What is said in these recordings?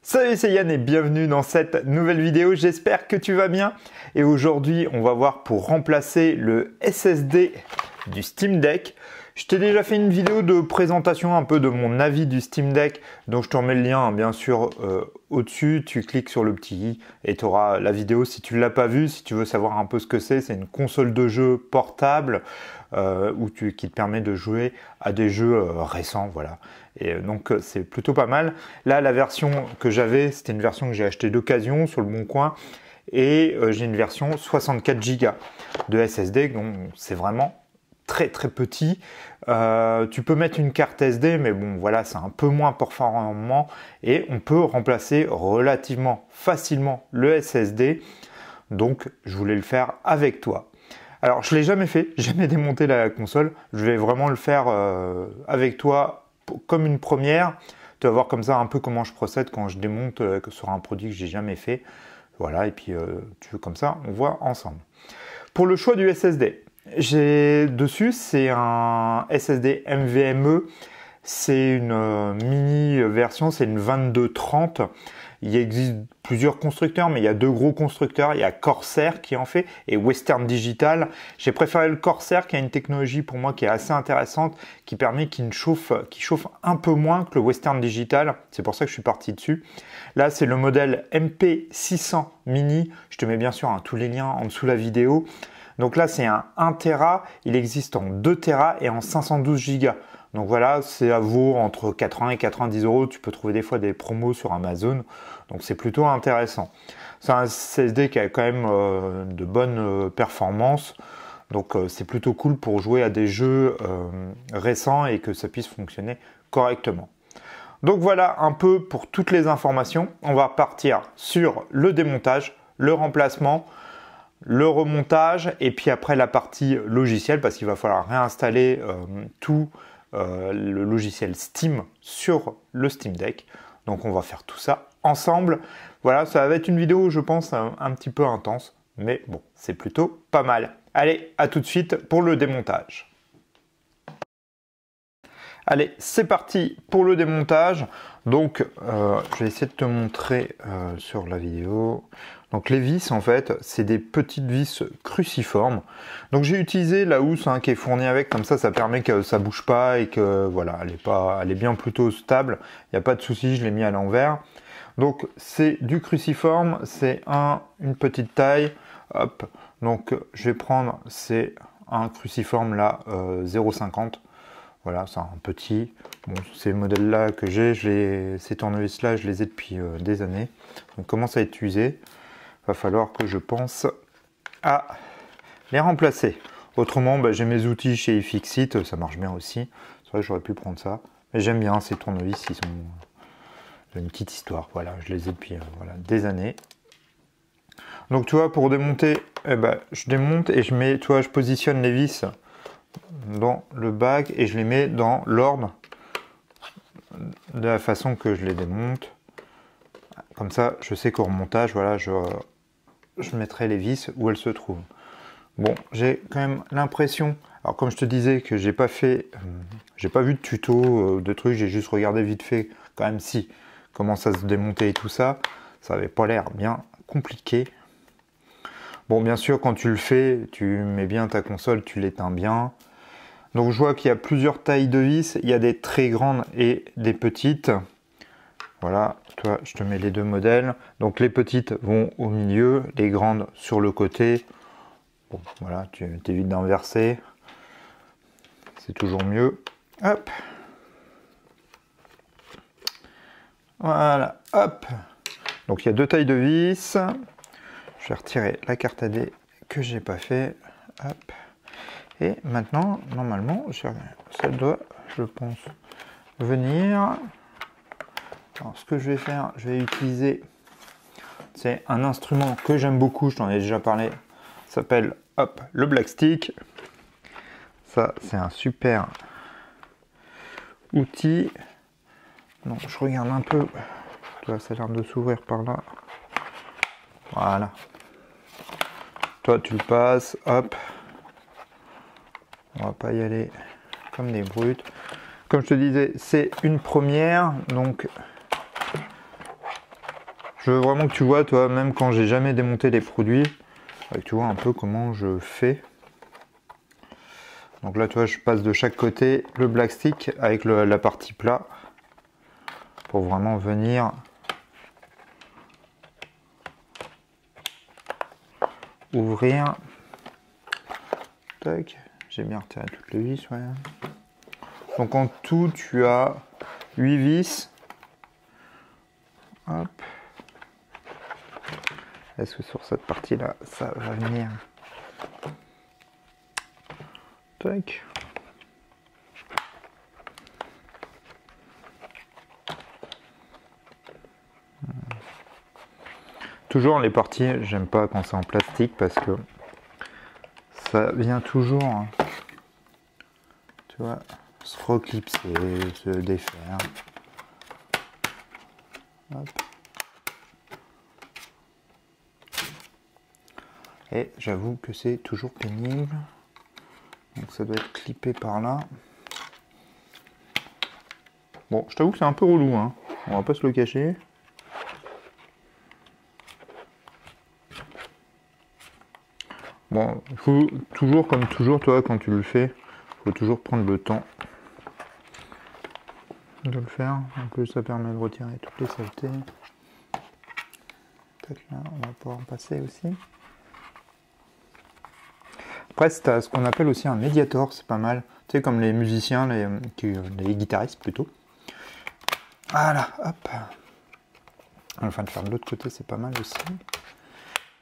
Salut, c'est Yann et bienvenue dans cette nouvelle vidéo, j'espère que tu vas bien. Et aujourd'hui, on va voir pour remplacer le SSD du Steam Deck. Je t'ai déjà fait une vidéo de présentation un peu de mon avis du Steam Deck, donc je te remets le lien bien sûr au-dessus, tu cliques sur le petit i et tu auras la vidéo si tu ne l'as pas vue, si tu veux savoir un peu ce que c'est une console de jeu portable qui te permet de jouer à des jeux récents, voilà. Et donc c'est plutôt pas mal. Là, la version que j'avais, c'était une version que j'ai achetée d'occasion sur le Bon Coin. Et j'ai une version 64 Go de SSD, donc c'est vraiment très petit. Tu peux mettre une carte SD, mais bon voilà, c'est un peu moins performant. Et on peut remplacer relativement facilement le SSD. Donc je voulais le faire avec toi. Alors je ne l'ai jamais fait, jamais démonté la console. Je vais vraiment le faire avec toi comme une première. Tu vas voir comme ça un peu comment je procède quand je démonte sur un produit que j'ai jamais fait. Voilà, et puis tu veux comme ça, on voit ensemble. Pour le choix du SSD, j'ai dessus, c'est un SSD NVMe. C'est une mini version, c'est une 2230. Il existe plusieurs constructeurs, mais il y a deux gros constructeurs. Il y a Corsair qui en fait et Western Digital. J'ai préféré le Corsair qui a une technologie pour moi qui est assez intéressante, qui permet qu'il chauffe un peu moins que le Western Digital. C'est pour ça que je suis parti dessus. Là, c'est le modèle MP600 Mini. Je te mets bien sûr tous les liens en dessous de la vidéo. Donc là, c'est un 1 Tera. Il existe en 2 Tera et en 512 Go. Donc voilà, c'est à vaut entre 80 et 90 euros. Tu peux trouver des fois des promos sur Amazon. Donc c'est plutôt intéressant. C'est un SSD qui a quand même de bonnes performances. Donc c'est plutôt cool pour jouer à des jeux récents et que ça puisse fonctionner correctement. Donc voilà un peu pour toutes les informations. On va partir sur le démontage, le remplacement, le remontage et puis après la partie logicielle parce qu'il va falloir réinstaller tout le logiciel Steam sur le Steam Deck. Donc on va faire tout ça ensemble. Voilà, ça va être une vidéo je pense un petit peu intense, mais bon, c'est plutôt pas mal. Allez, à tout de suite pour le démontage. Allez, c'est parti pour le démontage. Donc, je vais essayer de te montrer sur la vidéo. Donc, les vis, en fait, c'est des petites vis cruciformes. Donc, j'ai utilisé la housse qui est fournie avec. Comme ça permet que ça bouge pas et que, voilà, elle est bien plutôt stable. Il n'y a pas de souci, je l'ai mis à l'envers. Donc, c'est du cruciforme. C'est une petite taille. Hop. Donc, je vais prendre, c'est un cruciforme là, 0,50. Voilà, c'est un petit. Bon, ces modèles-là que j'ai, ces tournevis-là, je les ai depuis des années. Donc, commence à être usé. Va falloir que je pense à les remplacer. Autrement, j'ai mes outils chez iFixit, ça marche bien aussi. C'est vrai que j'aurais pu prendre ça. Mais j'aime bien ces tournevis, ils sont une petite histoire. Voilà, je les ai depuis des années. Donc, tu vois, pour démonter, je démonte et je mets, tu vois, je positionne les vis dans le bac et je les mets dans l'ordre de la façon que je les démonte. Comme ça, je sais qu'au remontage, voilà, je mettrai les vis où elles se trouvent. Bon, j'ai quand même l'impression, alors comme je te disais que j'ai pas vu de tuto, de trucs, j'ai juste regardé vite fait quand même comment ça se démontait et tout ça. Ça avait pas l'air bien compliqué. Bon, bien sûr, quand tu le fais, tu mets bien ta console, tu l'éteins bien. Donc je vois qu'il y a plusieurs tailles de vis, il y a des très grandes et des petites. Voilà, toi je te mets les deux modèles. Donc les petites vont au milieu, les grandes sur le côté. Bon voilà, tu évites d'inverser. C'est toujours mieux. Hop. Voilà, hop. Donc il y a deux tailles de vis. Je vais retirer la carte AD que j'ai pas fait. Hop. Et maintenant, normalement, ça doit, je pense, venir. Alors, ce que je vais faire, je vais utiliser, c'est un instrument que j'aime beaucoup, je t'en ai déjà parlé, ça s'appelle, le Black Stick. Ça, c'est un super outil. Donc, je regarde un peu, toi, ça a l'air de s'ouvrir par là. Voilà. Toi, tu le passes, hop. On va pas y aller comme des brutes. Comme je te disais, c'est une première, donc Je veux vraiment que tu vois, toi, même quand j'ai jamais démonté les produits, que tu vois un peu comment je fais. Donc là, tu vois, je passe de chaque côté le black stick avec la partie plat pour vraiment venir ouvrir. Tac, j'ai bien retiré toutes les vis, ouais. Donc en tout, tu as 8 vis. Hop. Est-ce que sur cette partie-là, ça va venir? Tac. Toujours les parties, j'aime pas quand c'est en plastique parce que ça vient toujours, tu vois, se reclipser, se défaire. Hop. Et j'avoue que c'est toujours pénible. Donc ça doit être clippé par là. Bon, je t'avoue que c'est un peu relou, hein. On va pas se le cacher. Bon, il faut toujours, comme toujours, toi, quand tu le fais, il faut toujours prendre le temps de le faire. Donc ça permet de retirer toutes les saletés. Peut-être là, on va pouvoir en passer aussi. Après, tu as ce qu'on appelle aussi un médiator, c'est pas mal. Tu sais, comme les musiciens, les guitaristes plutôt. Voilà, hop. Enfin, de faire de l'autre côté, c'est pas mal aussi.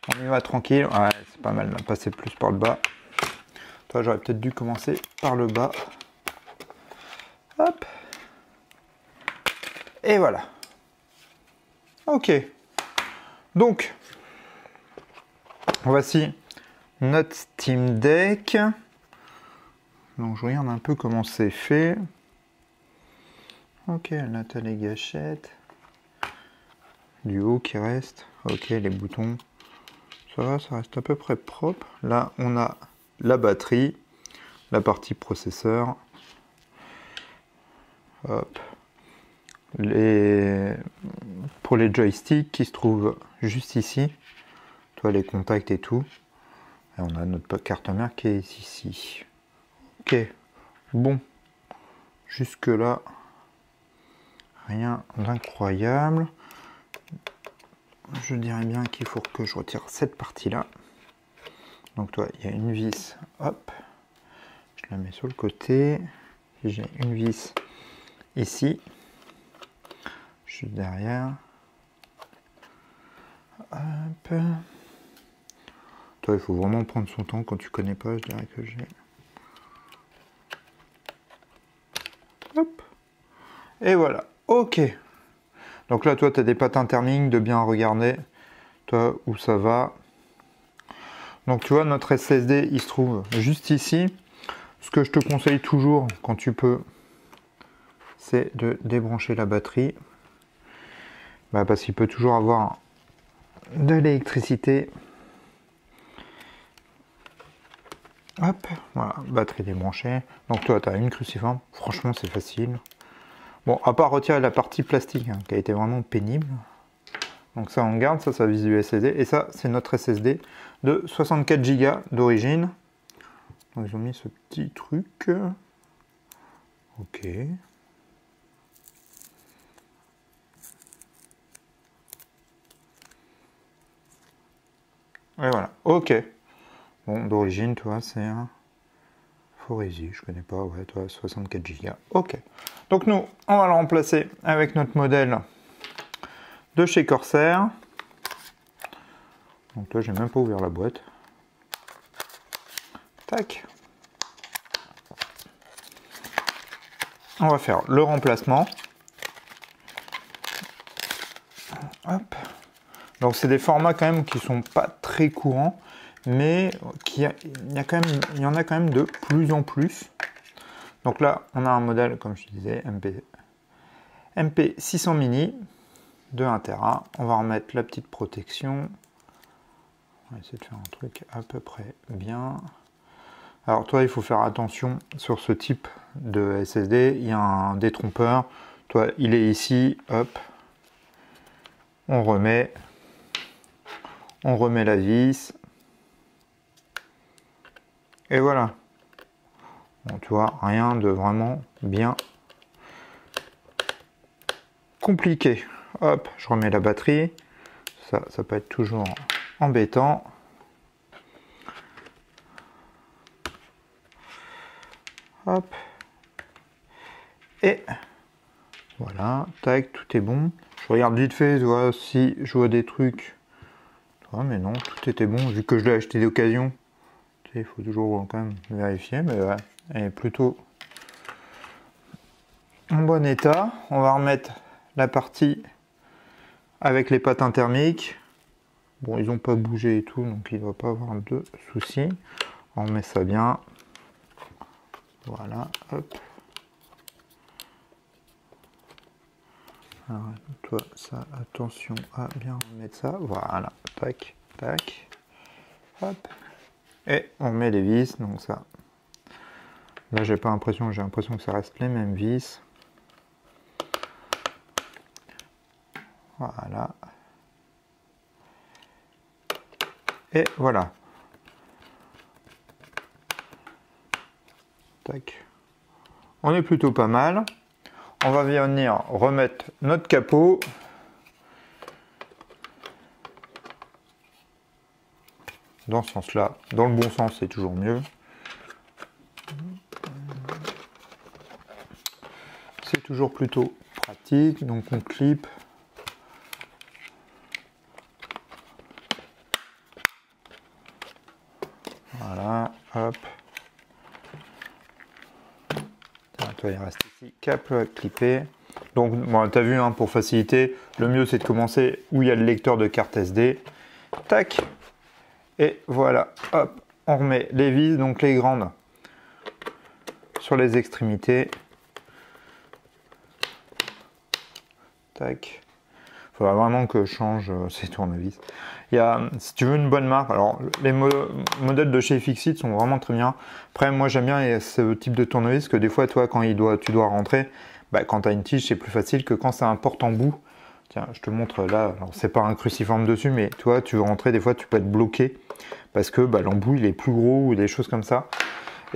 On y va tranquille. Ouais, c'est pas mal de passer plus par le bas. Toi, j'aurais peut-être dû commencer par le bas. Hop. Et voilà. Ok. Donc, voici notre Steam Deck. Donc, je regarde un peu comment c'est fait. Ok, là, t'as les gâchettes. Du haut qui reste. Ok, les boutons. Ça va, ça reste à peu près propre. Là, on a la batterie, la partie processeur. Hop. Pour les joysticks qui se trouvent juste ici. Toi, les contacts et tout. Et on a notre carte mère qui est ici. Ok. Bon. Jusque là, rien d'incroyable. Je dirais bien qu'il faut que je retire cette partie-là. Donc toi, il y a une vis, hop, je la mets sur le côté. J'ai une vis ici, juste derrière. Hop. Toi, il faut vraiment prendre son temps quand tu connais pas, je dirais que j'ai. Hop. Et voilà, ok. Donc là, toi, tu as des patins thermiques de bien regarder, toi, où ça va. Donc tu vois, notre SSD, il se trouve juste ici. Ce que je te conseille toujours, quand tu peux, c'est de débrancher la batterie. Parce qu'il peut toujours avoir de l'électricité. Hop, voilà, batterie débranchée. Donc toi, tu as une cruciforme. Franchement, c'est facile. Bon, à part retirer la partie plastique, hein, qui a été vraiment pénible. Donc ça, on garde. Ça vise du SSD. Et ça, c'est notre SSD de 64 Go d'origine. Donc ils ont mis ce petit truc. Ok. Et voilà. Ok. Bon, d'origine, tu vois, c'est un Foresi. Je connais pas. Ouais, toi, 64 Go. Ok. Donc nous, on va le remplacer avec notre modèle de chez Corsair. Donc là, j'ai même pas ouvert la boîte. Tac. On va faire le remplacement. Hop. Donc c'est des formats quand même qui sont pas très courants, mais il y en a quand même de plus en plus. Donc là, on a un modèle, comme je disais, MP600 mini de 1 Tera. On va remettre la petite protection. On va essayer de faire un truc à peu près bien. Alors toi, il faut faire attention sur ce type de SSD. Il y a un détrompeur. Toi, il est ici. Hop. On remet la vis. Et voilà. Bon, tu vois, rien de vraiment bien compliqué. Hop, je remets la batterie. Ça peut être toujours embêtant. Hop. Et voilà, tac, tout est bon. Je regarde vite fait, tu vois, si je vois des trucs. Tu vois, mais non, tout était bon, vu que je l'ai acheté d'occasion. Il faut toujours quand même vérifier, mais ouais, elle est plutôt en bon état. On va remettre la partie avec les patins thermiques. Bon, ils n'ont pas bougé et tout, donc il ne doit pas avoir de soucis. On remet ça bien. Voilà, hop. Alors, toi, ça, attention à bien remettre ça. Voilà, tac, tac. Hop. Et on met les vis, donc ça. Là, j'ai l'impression que ça reste les mêmes vis. Voilà. Et voilà. Tac. On est plutôt pas mal. On va venir remettre notre capot. Dans ce sens-là. Dans le bon sens, c'est toujours mieux. C'est toujours plutôt pratique. Donc on clip. Voilà, hop. Toi, il reste ici, cap clippé. Donc, bon, tu as vu, hein, pour faciliter, le mieux c'est de commencer où il y a le lecteur de carte SD. Tac. Et voilà, hop, on remet les vis, donc les grandes, sur les extrémités. Tac. Il faudra vraiment que je change ces tournevis. Il y a, si tu veux une bonne marque, alors les modèles de chez Fixit sont vraiment très bien. Après, moi j'aime bien ce type de tournevis, parce que des fois, toi, quand tu dois rentrer, bah, quand tu as une tige, c'est plus facile que quand c'est un porte-embout. Tiens, je te montre là, alors c'est pas un cruciforme dessus, mais toi, tu veux rentrer, des fois, tu peux être bloqué, parce que bah, l'embout, il est plus gros, ou des choses comme ça.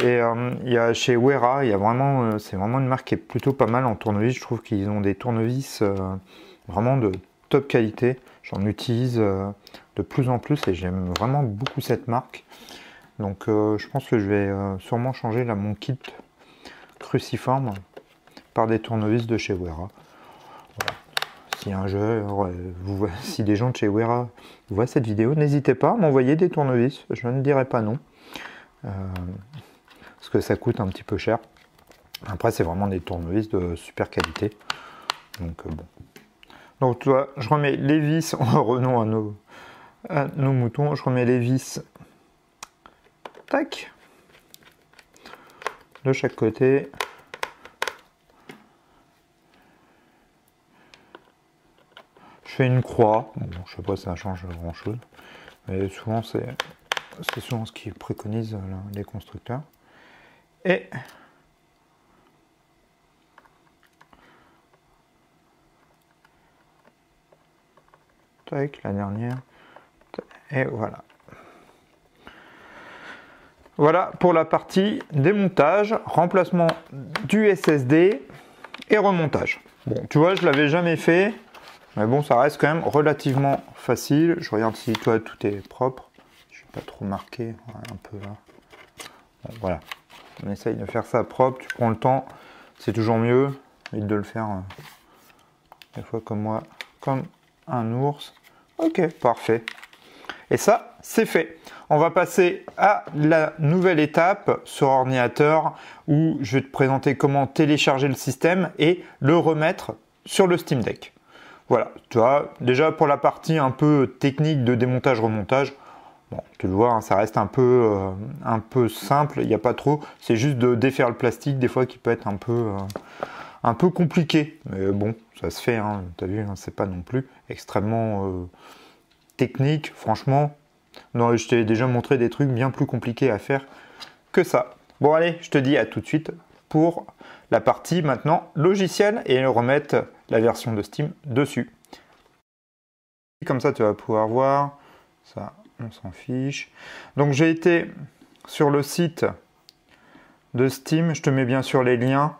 Et il y a chez Wera, il y a vraiment, c'est vraiment une marque qui est plutôt pas mal en tournevis. Je trouve qu'ils ont des tournevis vraiment de top qualité. J'en utilise de plus en plus et j'aime vraiment beaucoup cette marque. Donc je pense que je vais sûrement changer là mon kit cruciforme par des tournevis de chez Wera. Voilà. Si un jour, si des gens de chez Wera voient cette vidéo, n'hésitez pas à m'envoyer des tournevis. Je ne dirai pas non. Parce que ça coûte un petit peu cher. Après, c'est vraiment des tournevis de super qualité. Donc bon. Donc toi, je remets les vis, revenons à nos moutons, je remets les vis, tac, de chaque côté. Je fais une croix, bon, je sais pas si ça change grand chose, mais souvent c'est souvent ce qu'ils préconisent les constructeurs. Et tac, la dernière. Et voilà. Voilà pour la partie démontage, remplacement du SSD et remontage. Bon, tu vois, je l'avais jamais fait, mais bon, ça reste quand même relativement facile. Je regarde si toi tout est propre. Je suis pas trop marqué, un peu là. Bon, voilà. On essaye de faire ça propre. Tu prends le temps, c'est toujours mieux. Évite de le faire des fois comme moi, comme un ours. Ok, parfait. Et ça, c'est fait. On va passer à la nouvelle étape sur ordinateur où je vais te présenter comment télécharger le système et le remettre sur le Steam Deck. Voilà, tu vois, déjà pour la partie un peu technique de démontage-remontage, bon, tu le vois, hein, ça reste un peu simple, il n'y a pas trop, c'est juste de défaire le plastique des fois qui peut être un peu compliqué. Mais bon, ça se fait, hein, tu as vu, hein, c'est pas non plus extrêmement technique, franchement. Non, je t'ai déjà montré des trucs bien plus compliqués à faire que ça. Bon allez, je te dis à tout de suite pour la partie maintenant logiciel et remettre la version de Steam dessus. comme ça tu vas pouvoir voir. Ça, on s'en fiche. Donc j'ai été sur le site de Steam, je te mets bien sûr les liens.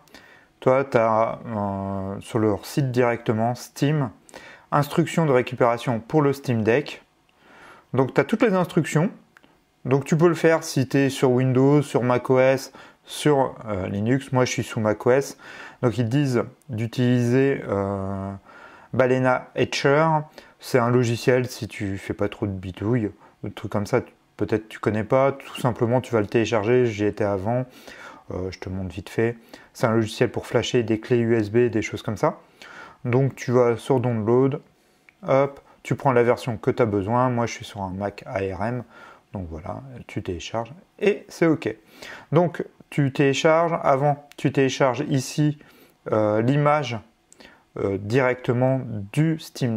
Toi, tu as sur leur site directement, Steam, instructions de récupération pour le Steam Deck. Donc tu as toutes les instructions. Donc tu peux le faire si tu es sur Windows, sur macOS, sur Linux. Moi je suis sous macOS. Donc ils te disent d'utiliser Balena Etcher. C'est un logiciel si tu fais pas trop de bidouilles, de trucs comme ça. Peut-être tu connais pas. Tout simplement tu vas le télécharger. J'y étais avant. Je te montre vite fait. C'est un logiciel pour flasher des clés USB, des choses comme ça. Donc tu vas sur Download. Hop. Tu prends la version que tu as besoin. Moi je suis sur un Mac ARM. Donc voilà, tu télécharges et c'est OK. Donc tu télécharges, avant tu télécharges ici l'image directement du Steam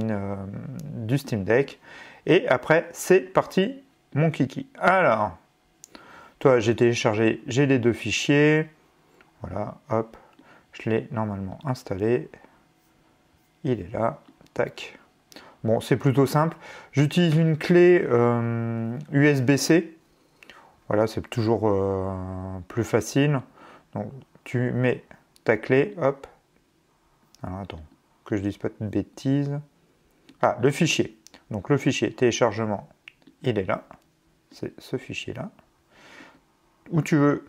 Deck. Et après c'est parti mon kiki. Alors, toi j'ai téléchargé, j'ai les deux fichiers. Voilà, hop, je l'ai normalement installé. Il est là, tac. Bon, c'est plutôt simple. J'utilise une clé USB-C. Voilà, c'est toujours plus facile. Donc, tu mets ta clé, hop. Alors, attends, que je dise pas de bêtises. Ah, le fichier. Donc, le fichier téléchargement, il est là. C'est ce fichier-là. Où tu veux,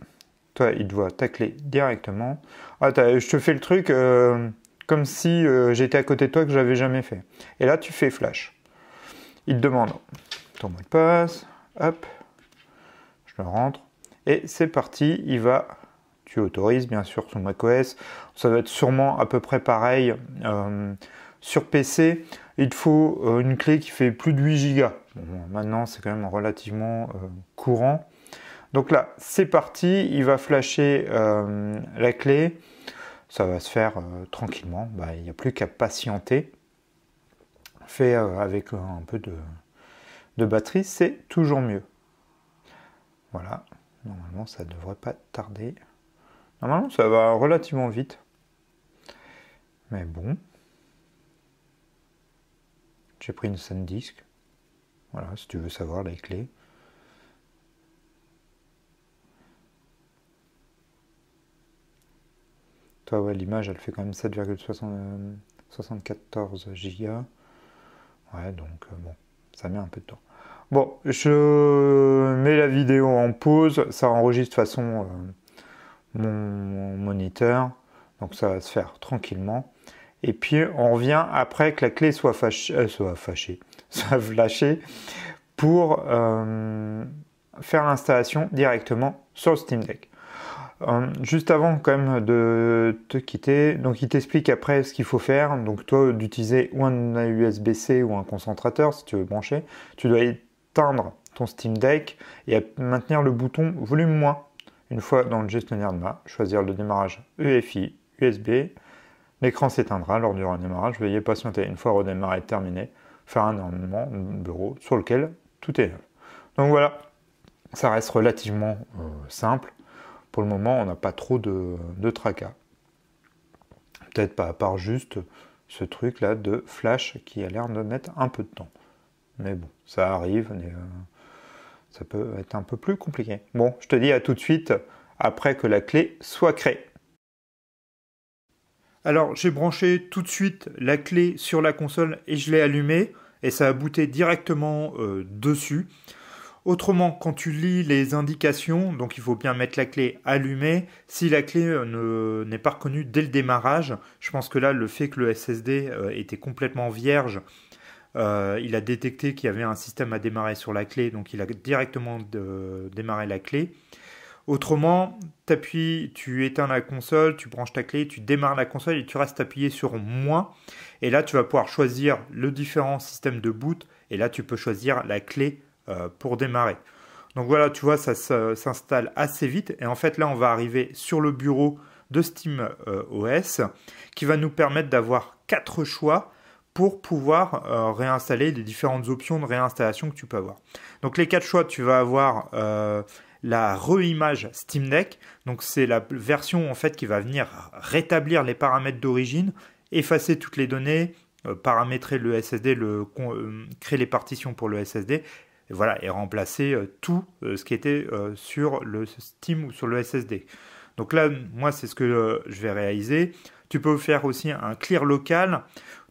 toi, il te voit ta clé directement. Ah, je te fais le truc... comme si j'étais à côté de toi que je l'avais jamais fait. Et là, tu fais flash. Il te demande ton mot de passe. Hop. Je le rentre. Et c'est parti. Tu autorises, bien sûr, sur macOS. Ça va être sûrement à peu près pareil sur PC. Il te faut une clé qui fait plus de 8 Go. Bon, maintenant, c'est quand même relativement courant. Donc là, c'est parti. Il va flasher la clé. Ça va se faire tranquillement, il n'y a plus qu'à patienter. Fait avec un peu de batterie, c'est toujours mieux. Voilà, normalement ça ne devrait pas tarder. Normalement ça va relativement vite. Mais bon. J'ai pris une SanDisk. Voilà, si tu veux savoir les clés. Toi, ouais, l'image, elle fait quand même 7,74 Go. Ouais, donc bon, ça met un peu de temps. Bon, je mets la vidéo en pause. Ça enregistre de toute façon mon moniteur. Donc ça va se faire tranquillement. Et puis, on revient après que la clé soit flashée pour faire l'installation directement sur le Steam Deck. Juste avant quand même de te quitter, donc il t'explique après ce qu'il faut faire. Donc toi d'utiliser ou un USB-C ou un concentrateur si tu veux brancher. Tu dois éteindre ton Steam Deck et maintenir le bouton volume moins. Une fois dans le gestionnaire de main, choisir le démarrage EFI USB. L'écran s'éteindra lors du redémarrage. Veuillez patienter. Une fois redémarré terminé, faire un environnement bureau sur lequel tout est neuf. Donc voilà, ça reste relativement simple. Pour le moment, on n'a pas trop de tracas. Peut-être pas, à part juste ce truc-là de flash qui a l'air de mettre un peu de temps. Mais bon, ça arrive, mais ça peut être un peu plus compliqué. Bon, je te dis à tout de suite après que la clé soit créée. Alors, j'ai branché tout de suite la clé sur la console et je l'ai allumée. Et ça a booté directement dessus. Autrement, quand tu lis les indications, donc il faut bien mettre la clé allumée. Si la clé n'est pas reconnue dès le démarrage, je pense que là, le fait que le SSD était complètement vierge, il a détecté qu'il y avait un système à démarrer sur la clé, donc il a directement démarré la clé. Autrement, tu éteins la console, tu branches ta clé, tu démarres la console et tu restes appuyé sur moins. Et là, tu vas pouvoir choisir le différent système de boot. Et là, tu peux choisir la clé pour démarrer. Donc voilà, tu vois, ça s'installe assez vite. Et en fait, là, on va arriver sur le bureau de SteamOS qui va nous permettre d'avoir 4 choix pour pouvoir réinstaller les différentes options de réinstallation que tu peux avoir. Donc les 4 choix, tu vas avoir la reimage Steam Deck. Donc c'est la version en fait qui va venir rétablir les paramètres d'origine, effacer toutes les données, paramétrer le SSD, créer les partitions pour le SSD, et voilà, et remplacer tout ce qui était sur le Steam ou sur le SSD. Donc là, moi, c'est ce que je vais réaliser. Tu peux faire aussi un clear local.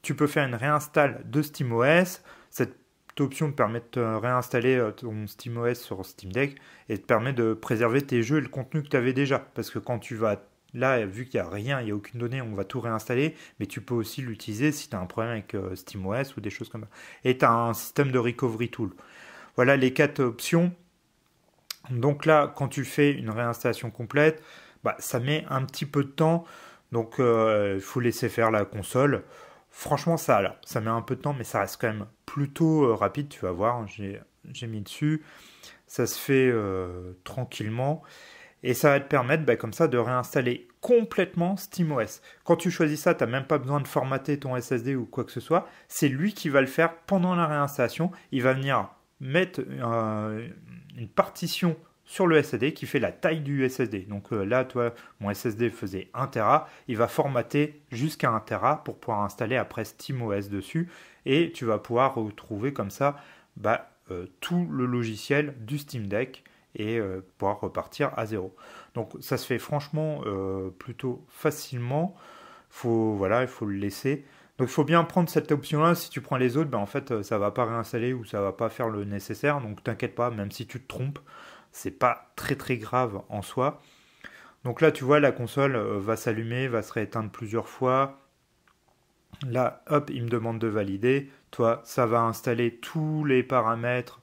Tu peux faire une réinstall de SteamOS. Cette option te permet de réinstaller ton SteamOS sur Steam Deck et te permet de préserver tes jeux et le contenu que tu avais déjà. Parce que quand tu vas là, vu qu'il n'y a rien, il n'y a aucune donnée, on va tout réinstaller. Mais tu peux aussi l'utiliser si tu as un problème avec SteamOS ou des choses comme ça. Et tu as un système de recovery tool. Voilà les 4 options. Donc là, quand tu fais une réinstallation complète, bah, ça met un petit peu de temps. Donc il faut laisser faire la console. Franchement, ça met un peu de temps, mais ça reste quand même plutôt rapide. Tu vas voir, j'ai mis dessus. Ça se fait tranquillement. Et ça va te permettre, bah, comme ça, de réinstaller complètement SteamOS. Quand tu choisis ça, tu n'as même pas besoin de formater ton SSD ou quoi que ce soit. C'est lui qui va le faire pendant la réinstallation. Il va venir mettre une partition sur le SSD qui fait la taille du SSD. Donc là, toi, mon SSD faisait 1 Tera. Il va formater jusqu'à 1 Tera pour pouvoir installer après SteamOS dessus. Et tu vas pouvoir retrouver comme ça bah, tout le logiciel du Steam Deck et pouvoir repartir à zéro. Donc ça se fait franchement plutôt facilement. Voilà, il faut le laisser. Donc il faut bien prendre cette option-là. Si tu prends les autres, ben, en fait, ça ne va pas réinstaller ou ça ne va pas faire le nécessaire. Donc t'inquiète pas, même si tu te trompes, c'est pas très très grave en soi. Donc là, tu vois, la console va s'allumer, va se rééteindre plusieurs fois. Là, hop, il me demande de valider. Toi, ça va installer tous les paramètres,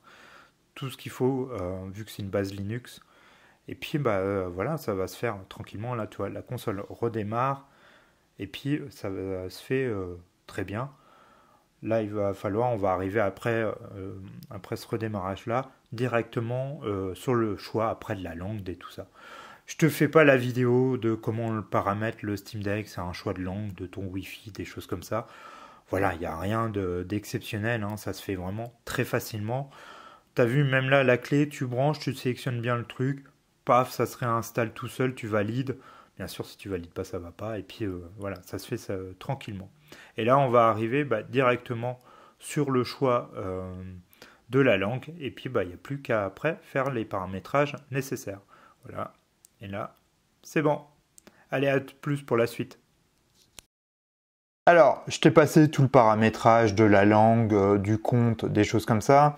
tout ce qu'il faut, vu que c'est une base Linux. Et puis, bah, voilà, ça va se faire tranquillement. Là, tu vois, la console redémarre. Et puis, ça se fait très bien. Là, il va falloir, on va arriver après ce redémarrage-là, directement sur le choix après de la langue et tout ça. Je te fais pas la vidéo de comment on le paramètre le Steam Deck, c'est un choix de langue, de ton Wi-Fi, des choses comme ça. Voilà, il n'y a rien d'exceptionnel, hein, ça se fait vraiment très facilement. Tu as vu, même là, la clé, tu branches, tu sélectionnes bien le truc, paf, ça se réinstalle tout seul, tu valides. Bien sûr, si tu valides pas, ça va pas. Et puis voilà, ça se fait ça, tranquillement. Et là, on va arriver directement sur le choix de la langue. Et puis, il n'y a plus qu'à après faire les paramétrages nécessaires. Voilà. Et là, c'est bon. Allez, à plus pour la suite. Alors, je t'ai passé tout le paramétrage de la langue, du compte, des choses comme ça.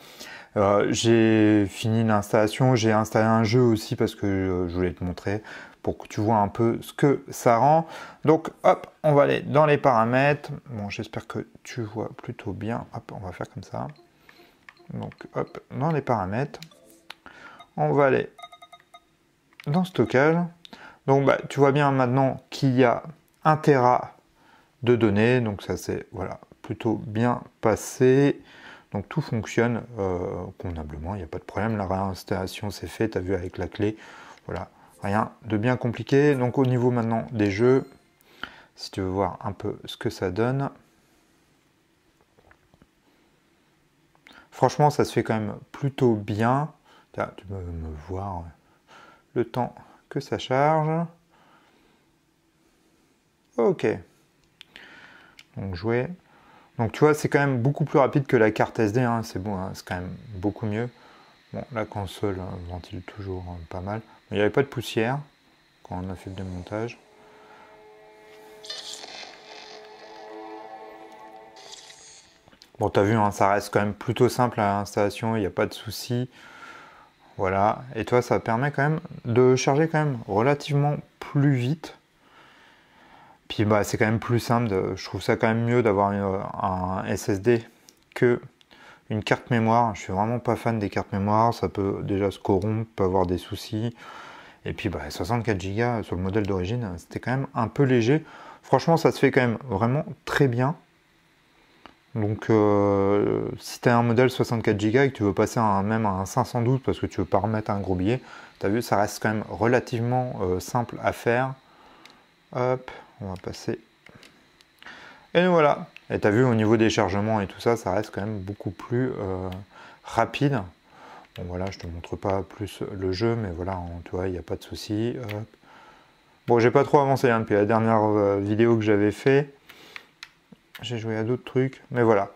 J'ai fini l'installation. J'ai installé un jeu aussi parce que je voulais te montrer pour que tu vois un peu ce que ça rend. Donc, hop, on va aller dans les paramètres. Bon, j'espère que tu vois plutôt bien. Hop, on va faire comme ça. Donc, hop, dans les paramètres. On va aller dans stockage. Donc, bah, tu vois bien maintenant qu'il y a 1 Tera de données. Donc, ça, c'est voilà, plutôt bien passé. Donc, tout fonctionne convenablement. Il n'y a pas de problème. La réinstallation, c'est fait. Tu as vu avec la clé. Voilà. Rien de bien compliqué. Donc au niveau maintenant des jeux, si tu veux voir un peu ce que ça donne. Franchement, ça se fait quand même plutôt bien. Là, tu peux me voir le temps que ça charge. Ok. Donc jouer. Donc tu vois, c'est quand même beaucoup plus rapide que la carte SD. Hein. C'est bon, hein, c'est quand même beaucoup mieux. Bon, la console ventile toujours pas mal. Il n'y avait pas de poussière quand on a fait le démontage. Bon, tu as vu, hein, ça reste quand même plutôt simple à l'installation, il n'y a pas de souci. Voilà, et toi, ça permet quand même de charger quand même relativement plus vite. Puis bah, c'est quand même plus simple, je trouve ça quand même mieux d'avoir un SSD que une carte mémoire. Je suis vraiment pas fan des cartes mémoire, ça peut déjà se corrompre, peut avoir des soucis. Et puis 64 Go sur le modèle d'origine, c'était quand même un peu léger. Franchement, ça se fait quand même vraiment très bien. Donc si tu as un modèle 64 Go et que tu veux passer même à un 512 parce que tu veux pas remettre un gros billet, tu as vu, ça reste quand même relativement simple à faire. Hop, on va passer. Et nous voilà. Et tu as vu, au niveau des chargements et tout ça, ça reste quand même beaucoup plus rapide. Bon voilà, je te montre pas plus le jeu, mais voilà, tu vois, il n'y a pas de souci. Bon, j'ai pas trop avancé hein, depuis la dernière vidéo que j'avais fait. J'ai joué à d'autres trucs, mais voilà.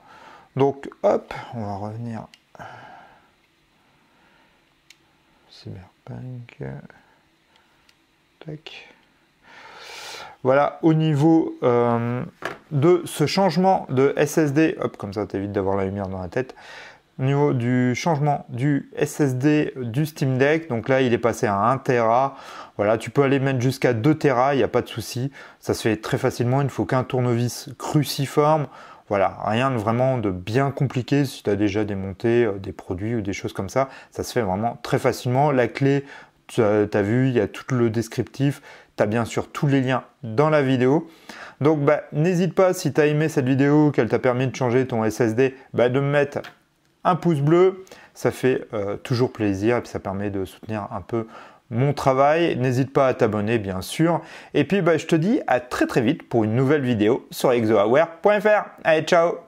Donc, hop, on va revenir. Cyberpunk. Tac. Voilà, au niveau de ce changement de SSD, hop, comme ça t'évites d'avoir la lumière dans la tête. Au niveau du changement du SSD du Steam Deck, donc là il est passé à 1 Tera. Voilà, tu peux aller mettre jusqu'à 2 Tera, il n'y a pas de souci. Ça se fait très facilement, il ne faut qu'un tournevis cruciforme. Voilà, rien de vraiment de bien compliqué. Si tu as déjà démonté des produits ou des choses comme ça, ça se fait vraiment très facilement. La clé, tu as vu, il y a tout le descriptif. Tu as bien sûr tous les liens dans la vidéo. Donc n'hésite pas, si tu as aimé cette vidéo, qu'elle t'a permis de changer ton SSD, de me mettre un pouce bleu. Ça fait toujours plaisir et puis ça permet de soutenir un peu mon travail. N'hésite pas à t'abonner bien sûr. Et puis je te dis à très vite pour une nouvelle vidéo sur exohardware.fr. Allez, ciao!